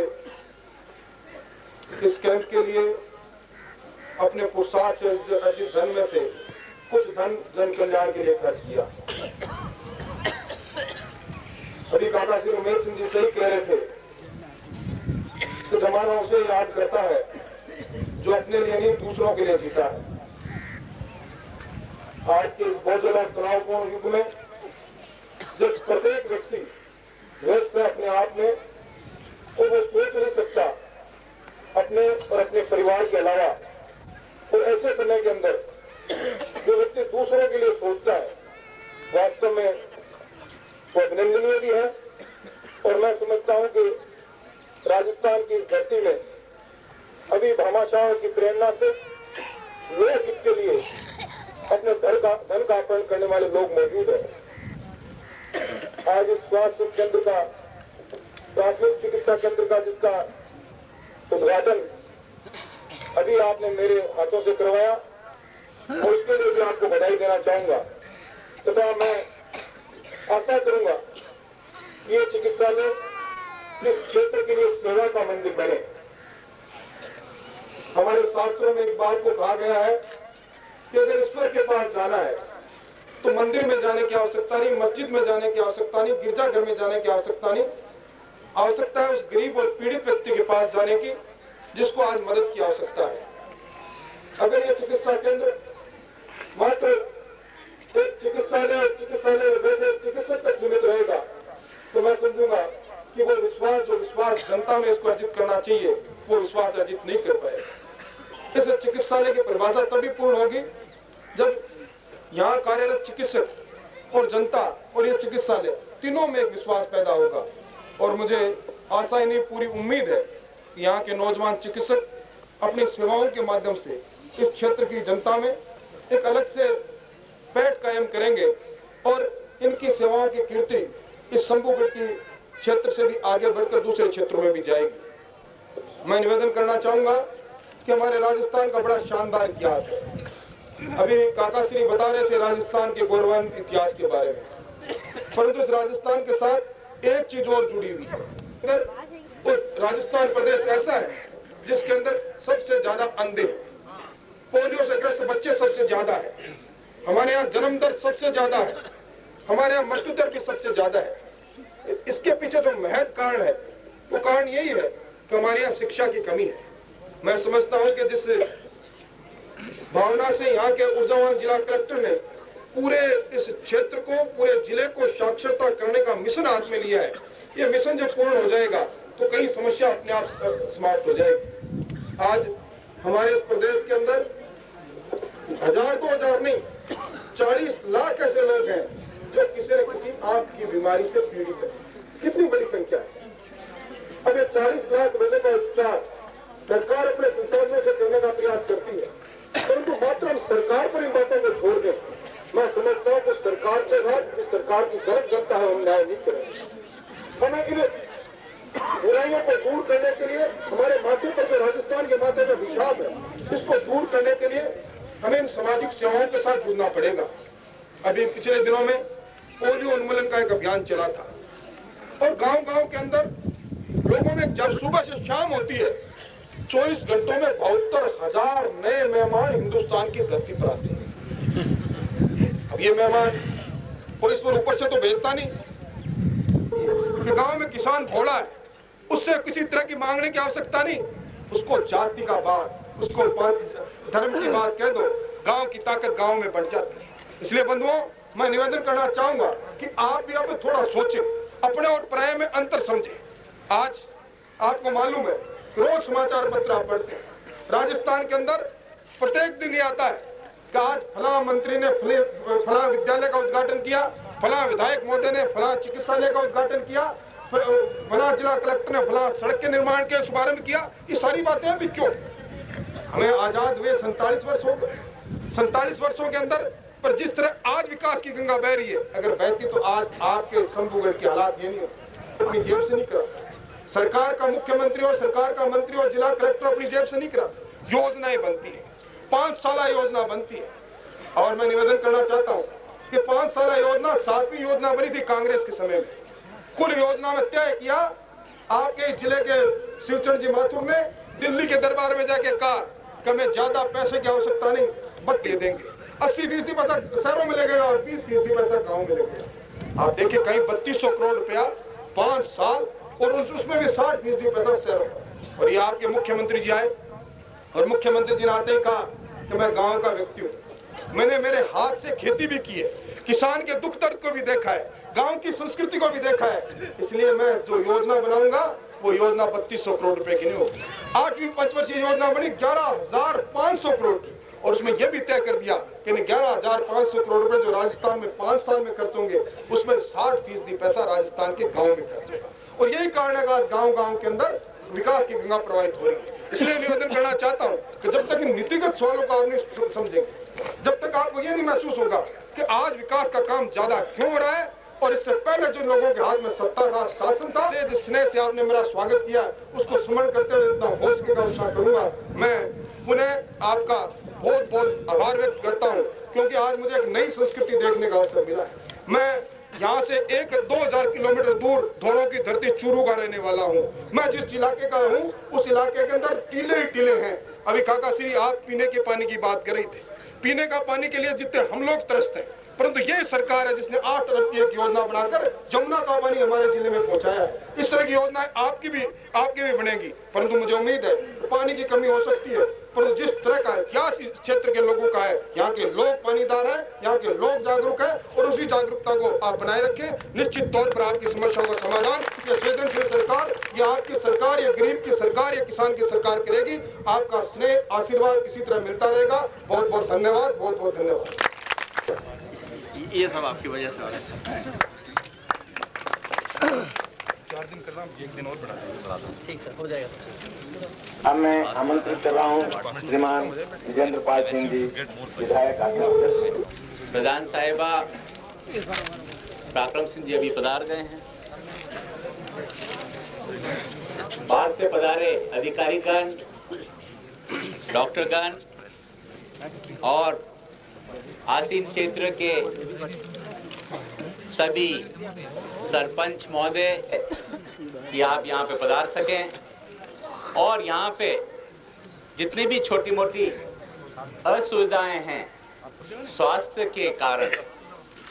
इस कैंप के लिए अपने पुरुषार्थ से अर्जित धन में से कुछ धन जन कल्याण के लिए खर्च किया। अभी काका श्री उमेश सिंह जी सही कह रहे थे कि जमाना उसे याद करता है जो अपने लिए नहीं दूसरों के लिए जीता है। आज के इस बोझल और तनावपूर्ण युग में जब प्रत्येक व्यक्ति व्यस्त है अपने आप में, तो वो सोच नहीं सकता अपने और अपने परिवार के अलावा, और ऐसे समय के अंदर जो व्यक्ति दूसरों के लिए सोचता है वास्तव में वो अभिनंदनीय भी है। और मैं समझता हूं कि राजस्थान की इस धरती में अभी भामाशाहों की प्रेरणा से लोक हित के लिए अपने धन का अर्पण करने वाले लोग मौजूद हैं। आज इस स्वास्थ्य केंद्र का, प्राथमिक चिकित्सा केंद्र का जिसका उद्घाटन अभी आपने मेरे हाथों से करवाया, और उसके लिए भी आपको बधाई देना चाहूंगा तथा मैं आशा करूंगा कि ये चिकित्सालय इस क्षेत्र के लिए सेवा का मंदिर बने। हमारे शास्त्रों में एक बात को कहा गया है कि अगर ईश्वर के पास जाना है तो मंदिर में जाने की आवश्यकता नहीं, मस्जिद में जाने की आवश्यकता नहीं, गिरजाघर में जाने की आवश्यकता नहीं। आवश्यकता है उस गरीब और पीड़ित व्यक्ति के पास जाने की जिसको आज मदद की आवश्यकता है। अगर ये चिकित्सा केंद्र मात्र एक चिकित्सालय चिकित्सक तक सीमित रहेगा तो मैं समझूंगा कि वो विश्वास, जो विश्वास जनता में इसको अर्जित करना चाहिए, वो विश्वास अर्जित नहीं कर पाएगा। इस चिकित्सालय की परिभाषा तभी पूर्ण होगी जब यहाँ कार्यरत चिकित्सक और जनता और ये चिकित्सालय तीनों में एक विश्वास पैदा होगा। और मुझे आशा ही नहीं, पूरी उम्मीद है कि यहाँ के नौजवान चिकित्सक अपनी सेवाओं के माध्यम से इस क्षेत्र की जनता में एक अलग से पैठ कायम करेंगे और इनकी सेवाओं की कीर्ति इस शंभुगढ़ की क्षेत्र से भी आगे बढ़कर दूसरे क्षेत्रों में भी जाएगी। मैं निवेदन करना चाहूंगा कि हमारे राजस्थान का बड़ा शानदार इतिहास है। अभी काका श्री बता रहे थे राजस्थान के गौरवान्वित इतिहास के बारे में, परंतु इस राजस्थान के साथ एक चीज और जुड़ी हुई है। तो राजस्थान प्रदेश ऐसा है जिसके अंदर सबसे ज्यादा अंधे, पोलियो से ग्रस्त बच्चे सबसे ज्यादा है, हमारे यहाँ जन्म दर सबसे ज्यादा है, हमारे यहाँ मृत्यु दर भी सबसे ज्यादा है। इसके पीछे जो महज कारण है वो कारण यही है कि हमारे यहाँ शिक्षा की कमी है। मैं समझता हूँ कि जिस भावना से यहाँ के ऊर्जावान जिला कलेक्टर ने पूरे इस क्षेत्र को, पूरे जिले को साक्षरता करने का मिशन हाथ में लिया है, ये मिशन जब पूर्ण हो जाएगा तो कई समस्या अपने आप समाप्त हो जाएगी। आज हमारे इस प्रदेश के अंदर 1000-2000 नहीं 40 लाख ऐसे लोग हैं जो किसी न किसी आंख की बीमारी से पीड़ित है। कितनी बड़ी संख्या है। अब ये 40 लाख लोगों का उपचार सरकार अपने संसाधनों से करने का प्रयास करती है, परंतु मात्र हम सरकार पर इन बातों को छोड़ दें, मैं समझता हूँ कि सरकार के बाद इस सरकार की गलत जनता है, हम न्याय नहीं करेंगे। हमें इन बुराइयों को दूर करने के लिए, हमारे माथे पर जो राजस्थान के माथे पर विषाद है, इसको दूर करने के लिए हमें इन सामाजिक सेवाओं के साथ जुड़ना पड़ेगा। अभी पिछले दिनों में पोलियो उन्मूलन का एक अभियान चला था और गांव-गांव के अंदर लोगों में जब सुबह से शाम होती है 24 घंटों में 72,000 नए मेहमान हिंदुस्तान की धरती पर आते हैं। अब ये मेहमान कोई इसमें ऊपर से तो भेजता नहीं, कि गांव में किसान भोला है, उससे किसी तरह की मांगने की आवश्यकता नहीं, उसको जाति का बात, उसको धर्म की बात कह दो, गांव की ताकत गांव में बढ़ जाती है। इसलिए बंधुओं, मैं निवेदन करना चाहूंगा कि आप भी अब थोड़ा सोचें, अपने और पराये में अंतर समझें। आज आपको मालूम है, रोज समाचार पत्र आप पढ़ते हैं, राजस्थान के अंदर प्रत्येक दिन ये आता है कि आज फला मंत्री ने फला विद्यालय का उद्घाटन किया, फला विधायक महोदय ने फला चिकित्सालय का उद्घाटन किया, फला जिला कलेक्टर ने फला सड़क के निर्माण के शुभारंभ किया। ये सारी बातें अभी क्यों? हमें आजाद हुए 47 वर्ष हो गए। 47 वर्षों के अंदर पर जिस तरह आज विकास की गंगा बह रही है, अगर बहती तो आज आपके शंभुगढ़ के हालात ये नहीं होते। अपनी जेब से नहीं करा, सरकार का मुख्यमंत्री और सरकार का मंत्री और जिला कलेक्टर अपनी जेब से नहीं करा। योजनाएं बनती है, 5 साल योजना बनती है, और मैं निवेदन करना चाहता हूँ कि 5 साल योजना 7वीं योजना बनी थी कांग्रेस के समय में। कुल योजना में तय किया, आपके जिले के शिवचंद्र जी माथुर ने दिल्ली के दरबार में जाके कहा कि हमें ज्यादा पैसे की आवश्यकता नहीं, बट दे देंगे। 80% पैसा शहरों में लगेगा और 20% पैसा गाँव में लगेगा। आप देखिए कहीं 3200 करोड़ रुपया 5 साल और उसमें भी 60% पैसा शहरों। और ये आपके मुख्यमंत्री जी आए और मुख्यमंत्री जी ने आते ही कहा कि मैं गांव का व्यक्ति हूँ, मैंने मेरे हाथ से खेती भी की है, किसान के दुख दर्द को भी देखा है, गांव की संस्कृति को भी देखा है, इसलिए मैं जो योजना बनाऊंगा वो योजना 3200 करोड़ रुपए की नहीं होगी। 8वीं पंचवर्षीय योजना बनी 11,500 करोड़ की और उसमें यह भी तय कर दिया कि 11,500 करोड़ रुपए जो राजस्थान में 5 साल में खर्च होंगे उसमें 60% पैसा राजस्थान के गाँव में खर्च होगा। और यही कारण है कि गाँव के अंदर विकास की गंगा प्रवाहित हो रही है। इसलिए निवेदन करना चाहता हूँ कि जब तक इन नीतिगत सवालों का आप नहीं समझेंगे, जब तक आपको ये नहीं महसूस होगा कि आज विकास का काम ज्यादा क्यों हो रहा है और इससे पहले जिन लोगों के हाथ में सत्ता था, शासन था, जिस स्नेह से आपने मेरा स्वागत किया उसको स्मरण करते हुए इतना हो सकेगा उत्साह करूंगा। मैं पुनः आपका बहुत बहुत आभार व्यक्त करता हूँ क्योंकि आज मुझे एक नई संस्कृति देखने का अवसर मिला है। मैं यहाँ से 1-2,000 किलोमीटर दूर धोरों की धरती चूरू का रहने वाला हूँ। मैं जिस इलाके का हूँ उस इलाके के अंदर टीले ही टीले हैं। अभी काका श्री आप पीने के पानी की बात कर रही थी, पीने का पानी के लिए जितने हम लोग तरसते हैं, परंतु ये सरकार है जिसने 8 अरब की एक योजना बनाकर जमुना का पानी हमारे जिले में पहुंचाया है। इस तरह की योजनाएं आपकी भी बनेगी, परंतु मुझे उम्मीद है पानी की कमी हो सकती है, परंतु जिस तरह का इतिहास इस क्षेत्र के लोगों का है, यहाँ के लोग पानीदार हैं, यहाँ के लोग जागरूक हैं और उसी जागरूकता को आप बनाए रखें। निश्चित तौर पर आपकी समस्याओं का समाधान ये संवेदनशील सरकार, ये आपकी सरकार, ये गरीब की सरकार, ये किसान की सरकार करेगी। आपका स्नेह आशीर्वाद इसी तरह मिलता रहेगा। बहुत बहुत धन्यवाद, बहुत बहुत धन्यवाद। ये सब आपकी वजह से हो रहा है। 4 दिन कर रहा हूँ, 1 दिन और बढ़ा दूँ। ठीक सर, हो जाएगा। अब मैं आमंत्रित कर रहा हूँ श्रीमान विजेंद्र पाल सिंह जी, विधायक आगे। प्रधान साहिबा पराक्रम सिंह जी अभी पधार गए हैं। बाहर से पधारे अधिकारीगण, डॉक्टरगण और आसीन क्षेत्र के सभी सरपंच महोदय कि आप यहाँ पे पधार सकें और यहाँ पे जितनी भी छोटी मोटी असुविधाएं हैं स्वास्थ्य के कारण,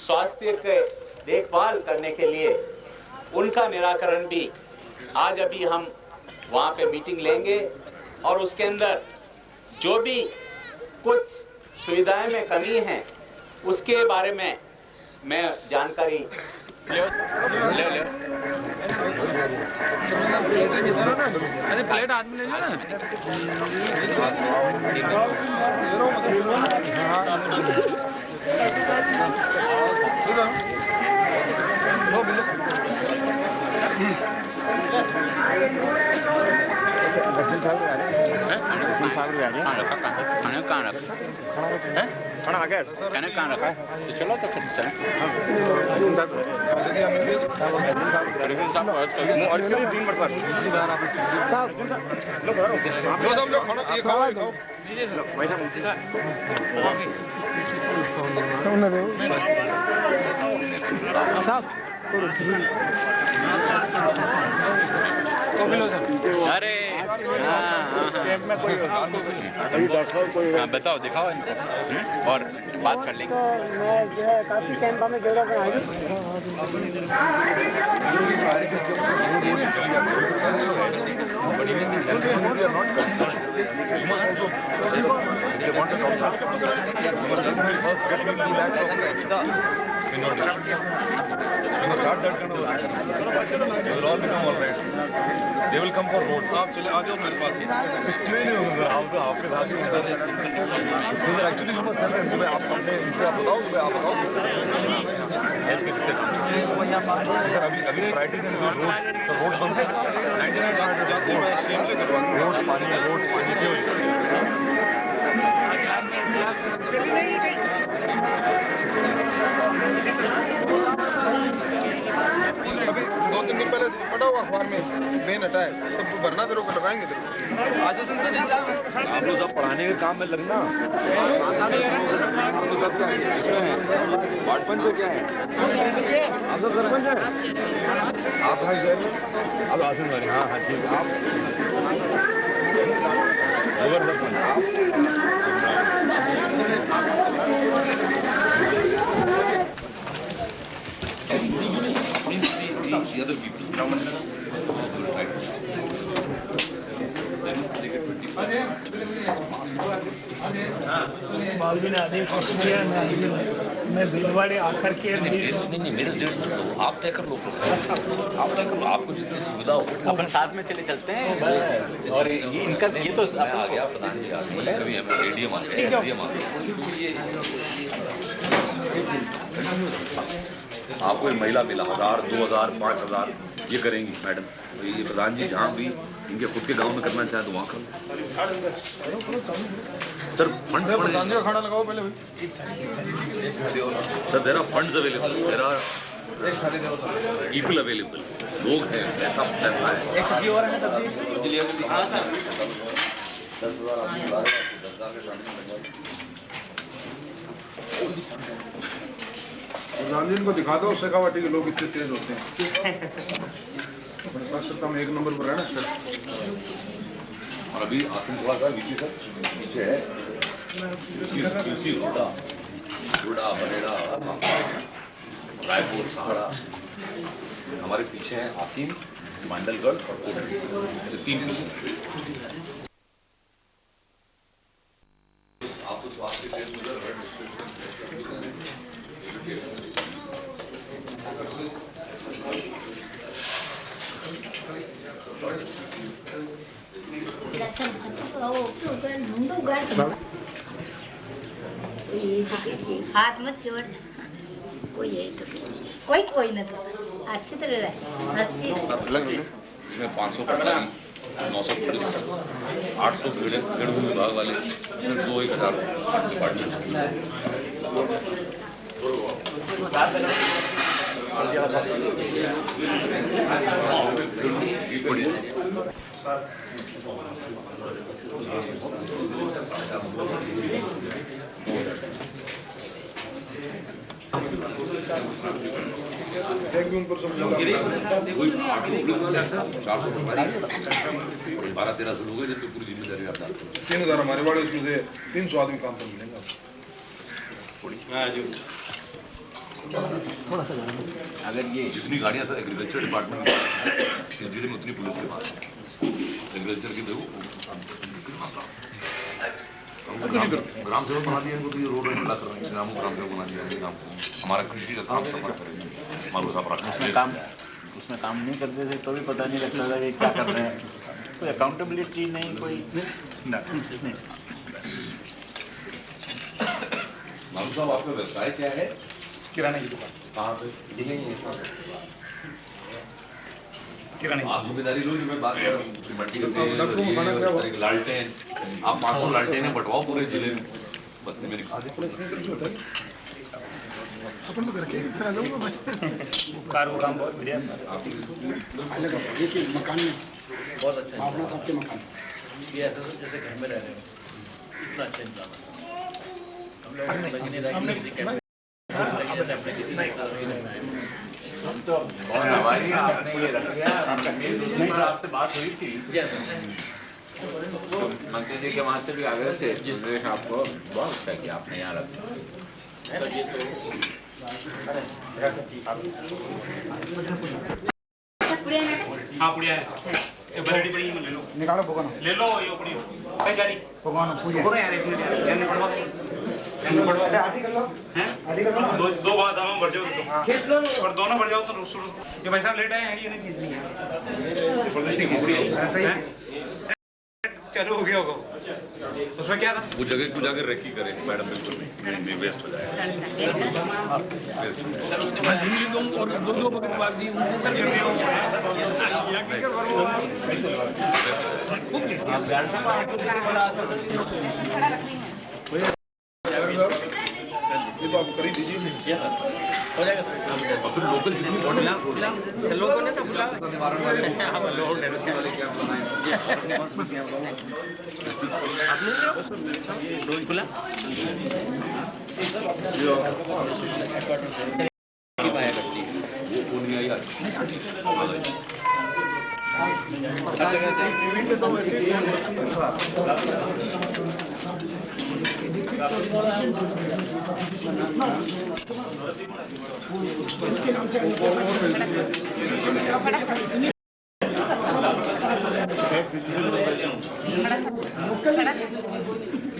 स्वास्थ्य के देखभाल करने के लिए उनका निराकरण भी आज अभी हम वहाँ पे मीटिंग लेंगे और उसके अंदर जो भी कुछ सुविधाएं में कमी है उसके बारे में मैं जानकारी ले प्लेट आदमी ले ना। खाना आ गया, कहाँ रखा है? तो चलो तो फिर चलें। और इसके लिए 3 मरतबा लो सब लोग खाना ये खाओ अरे बताओ, दिखाओ इनको और बात कर लेंगे। मैं जो है काफी कैंपा में जोड़ा बनाई। They will come for road. आप चले आ जाओ मेरे पास ही। नहीं होगा, आपके साथ ही होता है। एक्चुअली हम आप अपने इनसे आप बताओ, आप बताओ। सर अभी फ्राइडे दिन रोड बंद है। 99 जाते हैं, मैं सीएम से करवा रोड पानी क्यों अभी 2-3 दिन पहले पढ़ा हुआ अखबार में मशीन हटाए तो भरना तेरे को लगाएंगे तेरे आश्वासन तो नहीं था आप लोग सब पढ़ाने के काम में लगना आप लोग सब क्या है वार्ड पंच क्या है आप सब सरपंच है आप हैं आप आसन वाले हाँ हाँ ठीक है आप over sarpanch the other people. मैं बिलवाड़े आकर के नहीं मेरे डेढ़ मत लो आप तय कर लो आप तय कर लो आपको जितनी सुविधा हो अपन साथ में चले चलते हैं और ये इनका ये तो आ गया प्रधान जी आ गए कभी एडीएम आ गया एसडीएम आ गया आपको एक महिला मिला 1000 2000 5000 ये करेंगी मैडम तो ये प्रधान जी जहाँ भी इनके खुद के गांव में करना चाहे तो वहाँ करो सर फंड्स प्रधान जी का खाना लगाओ पहले sir there are funds available there are people available लोग हैं पैसा पैसा है प्रधान जी को दिखा दो शेखावाटी के लोग इतने तेज होते हैं सत्ता में 1 नंबर पर है ना सर और अभी आसन थोड़ा सा वीसी सर पीछे है वीसी रोडा बनेड़ा रायपुर सहारा हमारे पीछे हैं आसीम मांडलगढ़ और कोटड़ी 3 आपको स्वास्थ्य टेस्ट उधर हाथ मत जोड़ कोई है तो कोई न तो अच्छी तरह हंसती इसमें 500 पटना 900 पुलिस 800 खेड़ू विभाग वाले 2-1000 उन पर समझा 12-13 लोग हैं जिन पे पूरी जिम्मेदारी आता है 3000 हमारे वाले उसमें से 300 आदमी काम पर मिलेंगे अगर ये जितनी गाड़ियां सर एग्रीकल्चर डिपार्टमेंट इस जिले में उतनी पुलिस के पास एग्रीकल्चर की देखो ग्राम सेवक बना दिया इनको तो ये रोड खुला कर रहे हैं ग्राम सेवक बना दिया हमारा कृषि का काम सफा करेंगे उसमें काम नहीं करते थे तो भी पता नहीं लगता था कि क्या कर रहे हैं कोई अकाउंटेबिलिटी नहीं कोई मालूम साहब आपका व्यवसाय क्या है किराने की दुकान कहाँ पे यही किराने आप जिम्मेदारी लो मैं बात कर रहा हूँ मंडी के लालटेन आप 500 लालटेन बंटवाओ पूरे जिले में बस्ती में अपन तो करके काम बहुत बढ़िया मकान में बहुत अच्छा भावना साहब के मकान ये ऐसा जैसे घर में रह रहे हो इतना अच्छा इंतजाम हम तो हमारी आपने ये रख लिया आपसे बात हुई थी मंत्री जी के वहाँ से भी आ गए थे जिसने आपको बहुत अच्छा किया आपने यहाँ रखा ये तो हाँ पुड़िया है ये बरेडी पड़ी है ले लो निकालो भगवान ले लो ये पुड़ी है जारी भगवान पूजा यार एक मिनट यार पड़वा आधी कर लो हैं आधी कर लो दो बार दाम भर जाओ तो खींच लो और दोनों भर जाओ तो ये भाई साहब लेट आए हैं ये नहीं खींचनी है प्रदर्शनी की पुड़ी है चलो हो गया होगा उसमें क्या था वो जगह को जाकर रेकी करें मैडम बिल्कुल नहीं वेस्ट हो जाएगा और दो बकरवाल दी ये तो आप कर ही दीजिए। हो जाएगा और फिर लोकल जितनी लोगों ने तो बुला निवारण वाले लोग वाले क्या आपने बुला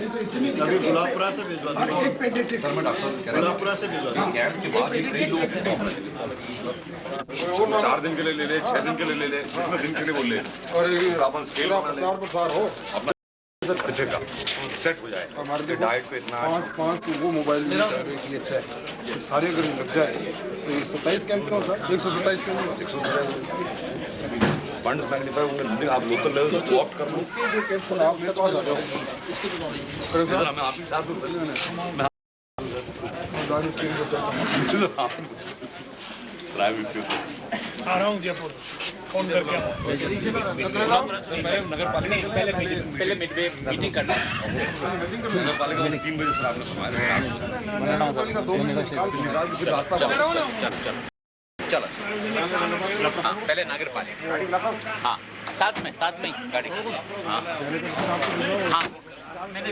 गुलाबपुरा से भिजवा गुलाबपुरा से भिजवा कैंप के बाद कई लोग 4 दिन के लिए ले ले 6 दिन के लिए ले ले जितने दिन के लिए वो ले और अपन स्केल हो अपना खर्चे का सेट हो जाए हमारे डाइट पे इतना 5 वो मोबाइल में अच्छा है सारे अगर लग जाए तो 27 कैंप का होता है 127 कैंप 127 फंड मैग्नीफाई होंगे आप लोकल लेवल से ऑप्ट कर लो आप मैं तो आ जाता हूँ मैं आप ही साथ आ रहा हूँ जयपुर फोन करके नगर पालिका पहले मीटिंग करना नगर पालिका में 3 बजे से आपने चलो पहले नगर पालिका हाँ साथ में गाड़ी हाँ हाँ मैंने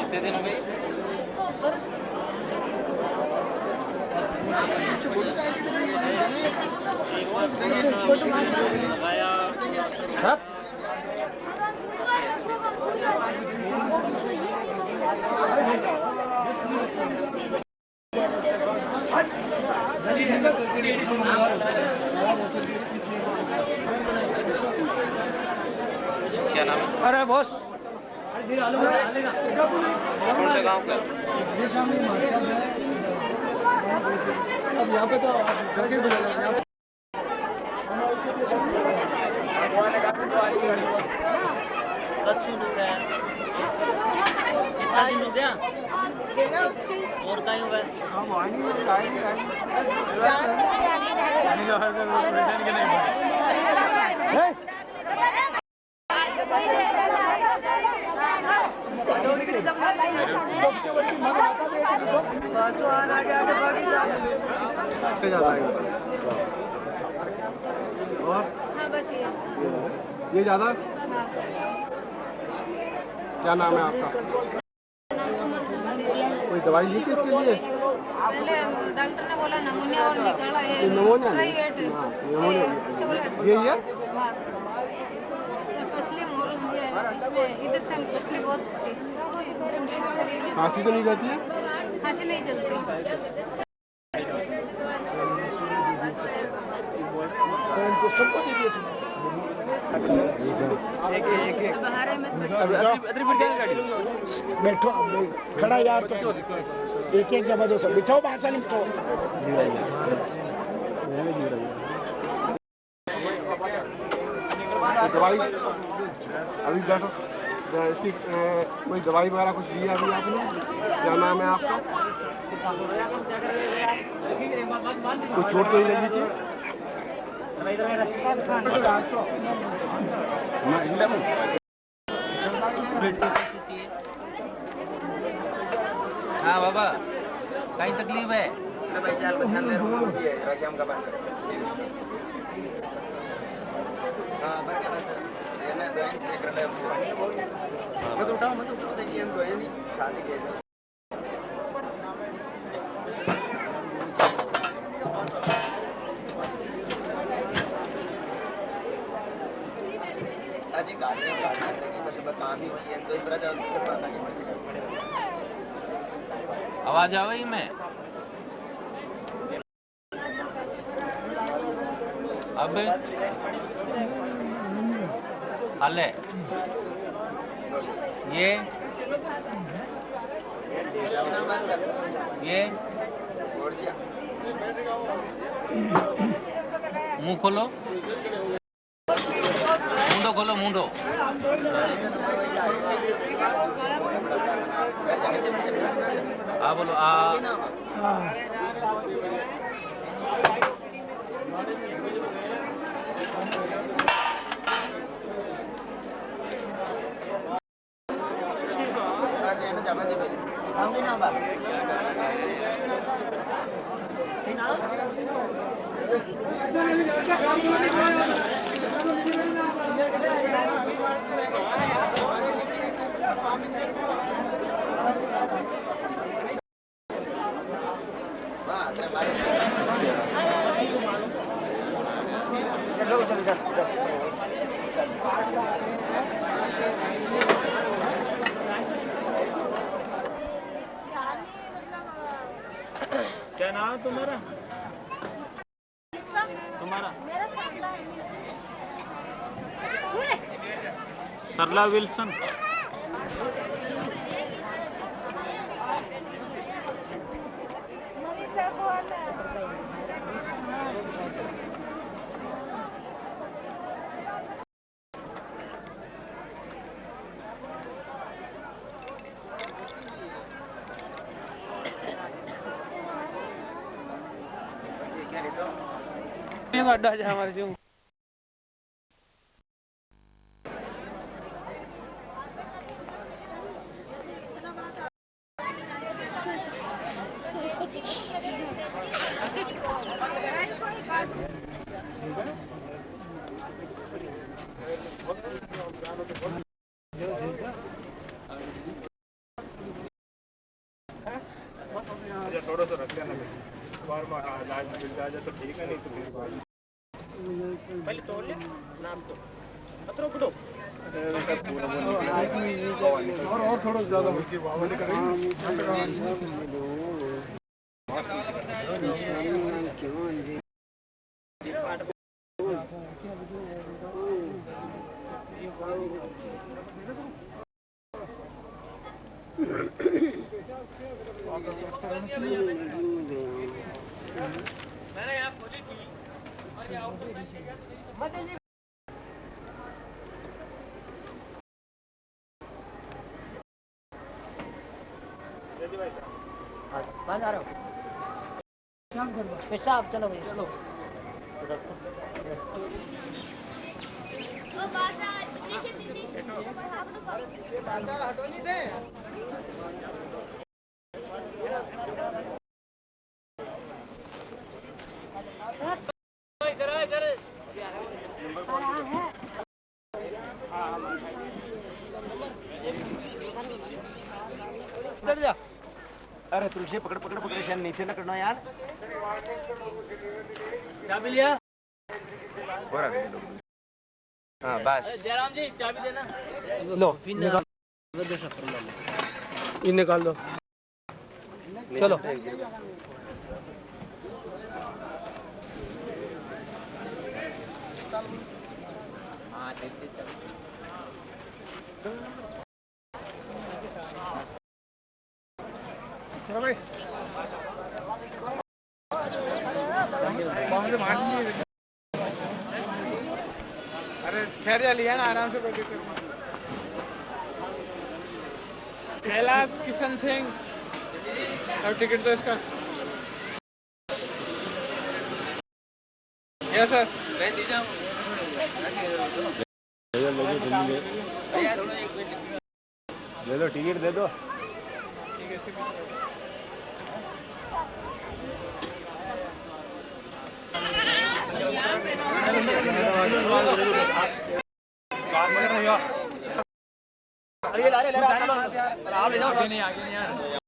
कितने दिन हो गए क्या नाम है? अरे बॉस कौन से गाँव का? अब यहाँ पे तो करके कितना दिन हो गया और कहीं हुआ ये ज्यादा क्या नाम है आपका? कोई दवाई ली थी इसके लिए? डॉक्टर ने बोला नमूनिया और निकाला है नमूनिया यही है इसमें इधर से पसली बहुत खांसी तो नहीं रहती है? खांसी नहीं चलती बैठो खड़ा यार तो एक जगह दो सब बिठाओ बाहर से निपटो दवाई अभी बैठो इसकी कोई दवाई वगैरह कुछ दी अभी आपने? क्या नाम है आपका? कोई चोट तो नहीं लगी थी? हाँ बाबा कहीं तकलीफ है भाई चाल बच्चा ले रखियाम का बात मत उठाओ देखिए हम तो है नहीं शादी के आज गाड़ी देखिए बस काम ही वही है तो इधर जाओ आवाज आ गई में अब हले ये मुंह खोलो, मुंडो खोलो, मुंडो। आ बोलो आ। क्या नाम है तुम्हारा? तुम्हारा? सरला विल्सन। अड्डा है हमारे जो थोड़ा सा रख लेना बार बार लाज मिल जाए तो ठीक है, नहीं तो फिर पहले तोड़ ले नाम तो पत्रों को दो और थोड़ा ज्यादा उसकी बावली करेंगे। मैंने यहाँ खोली थी और ये आउट कहाँ जा रहे हो? पेशाब, चलो भाई चलो। हटो नहीं दे। अरे तुलसी पकड़ पकड़ पकड़ शायद नीचे न करना यार। चाबी लिया? हाँ बस। जयराम जी चाबी देना। लो ये निकाल दो। चलो अरे ठहर जा लिया ना आराम से कोई दिक्कत नहीं। कैलाश किशन सिंह और टिकट तो इसका यस सर मैं दे जाऊँ ले लो टिकट दे दो। अरे ये ला रहे आप ले जाओ। आगे नहीं यार।